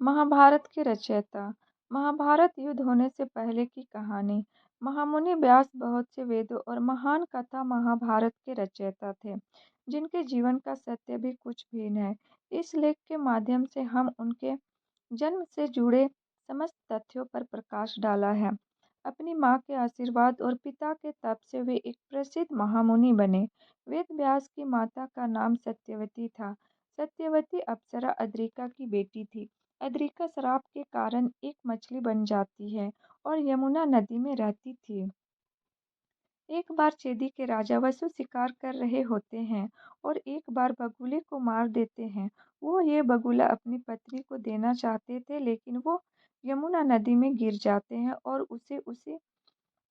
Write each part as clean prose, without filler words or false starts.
महाभारत के रचयिता। महाभारत युद्ध होने से पहले की कहानी। महामुनि व्यास बहुत से वेदों और महान कथा महाभारत के रचयिता थे, जिनके जीवन का सत्य भी कुछ भिन्न है। इस लेख के माध्यम से हम उनके जन्म से जुड़े समस्त तथ्यों पर प्रकाश डाला है। अपनी माँ के आशीर्वाद और पिता के तप से वे एक प्रसिद्ध महामुनि बने। वेद व्यास की माता का नाम सत्यवती था। सत्यवती अप्सरा अद्रिका की बेटी थी। अद्रिका श्राप के कारण एक मछली बन जाती है और यमुना नदी में रहती थी। एक बार चेदी के राजा वसु शिकार कर रहे होते हैं और एक बार बगुले को मार देते हैं। वो ये बगुला अपनी पत्नी को देना चाहते थे, लेकिन वो यमुना नदी में गिर जाते हैं और उसे उसे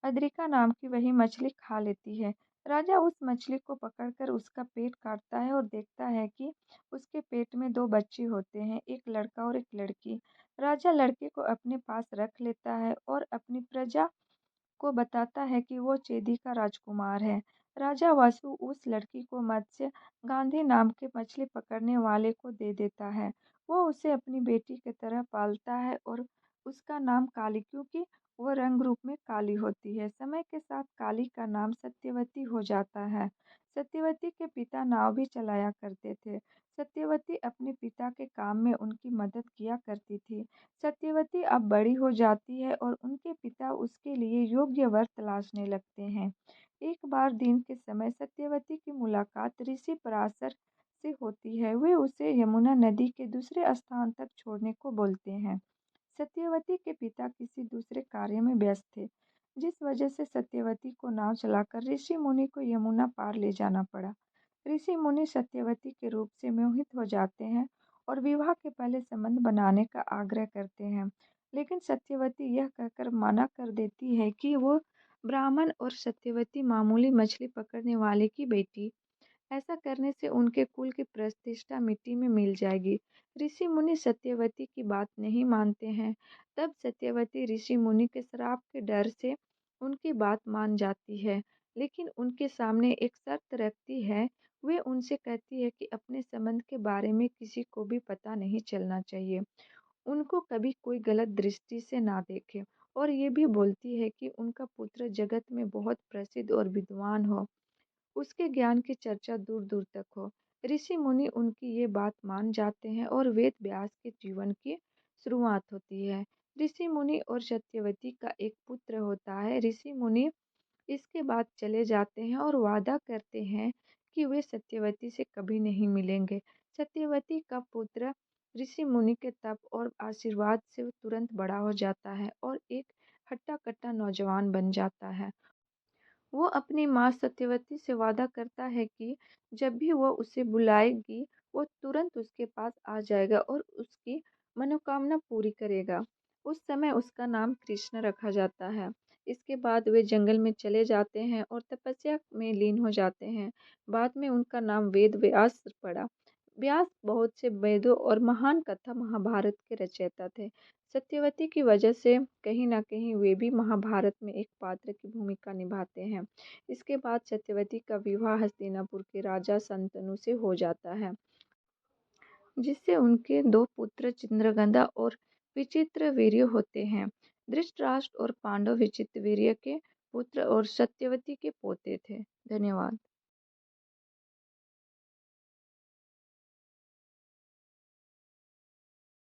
अद्रिका नाम की वही मछली खा लेती है। राजा उस मछली को पकड़कर उसका पेट काटता है और देखता है कि उसके पेट में दो बच्चे होते हैं, एक लड़का और एक लड़की। राजा लड़के को अपने पास रख लेता है और अपनी प्रजा को बताता है कि वो चेदी का राजकुमार है। राजा वासु उस लड़की को मत्स्य गांधी नाम के मछली पकड़ने वाले को दे देता है। वो उसे अपनी बेटी की तरह पालता है और उसका नाम काली, क्योंकि वो रंग रूप में काली होती है। समय के साथ काली का नाम सत्यवती हो जाता है। सत्यवती के पिता नाव भी चलाया करते थे। सत्यवती अपने पिता के काम में उनकी मदद किया करती थी। सत्यवती अब बड़ी हो जाती है और उनके पिता उसके लिए योग्य वर तलाशने लगते हैं। एक बार दिन के समय सत्यवती की मुलाकात ऋषि पराशर से होती है। वे उसे यमुना नदी के दूसरे स्थान तक छोड़ने को बोलते हैं। सत्यवती के पिता किसी दूसरे कार्य में व्यस्त थे, जिस वजह से सत्यवती को नाव चलाकर ऋषि मुनि को यमुना पार ले जाना पड़ा। ऋषि मुनि सत्यवती के रूप से मोहित हो जाते हैं और विवाह के पहले संबंध बनाने का आग्रह करते हैं, लेकिन सत्यवती यह कहकर मना कर देती है कि वो ब्राह्मण और सत्यवती मामूली मछली पकड़ने वाले की बेटी। ऐसा करने से उनके कुल की प्रतिष्ठा मिट्टी में मिल जाएगी। ऋषि मुनि सत्यवती की बात नहीं मानते हैं। तब सत्यवती ऋषि मुनि के श्राप के डर से उनकी बात मान जाती है, लेकिन उनके सामने एक शर्त रखती है। वे उनसे कहती है कि अपने संबंध के बारे में किसी को भी पता नहीं चलना चाहिए, उनको कभी कोई गलत दृष्टि से ना देखे, और ये भी बोलती है कि उनका पुत्र जगत में बहुत प्रसिद्ध और विद्वान हो, उसके ज्ञान की चर्चा दूर दूर तक हो। ऋषि मुनि उनकी ये बात मान जाते हैं और वेद व्यास के जीवन की शुरुआत होती है। ऋषि मुनि और सत्यवती का एक पुत्र होता है। ऋषि मुनि इसके बाद चले जाते हैं और वादा करते हैं कि वे सत्यवती से कभी नहीं मिलेंगे। सत्यवती का पुत्र ऋषि मुनि के तप और आशीर्वाद से तुरंत बड़ा हो जाता है और एक हट्टा कट्टा नौजवान बन जाता है। वो अपनी माँ सत्यवती से वादा करता है कि जब भी वो उसे बुलाएगी, वो तुरंत उसके पास आ जाएगा और उसकी मनोकामना पूरी करेगा। उस समय उसका नाम कृष्ण रखा जाता है। इसके बाद वे जंगल में चले जाते हैं और तपस्या में लीन हो जाते हैं। बाद में उनका नाम वेद व्यास पड़ा। व्यास बहुत से वेदों और महान कथा महाभारत के रचयिता थे। सत्यवती की वजह से कहीं न कहीं वे भी महाभारत में एक पात्र की भूमिका निभाते हैं। इसके बाद सत्यवती का विवाह हस्तिनापुर के राजा शंतनु से हो जाता है, जिससे उनके दो पुत्र चित्रगंधा और विचित्रवीर्य होते हैं। धृतराष्ट्र और पांडव विचित्रवीर्य के पुत्र और सत्यवती के पोते थे। धन्यवाद।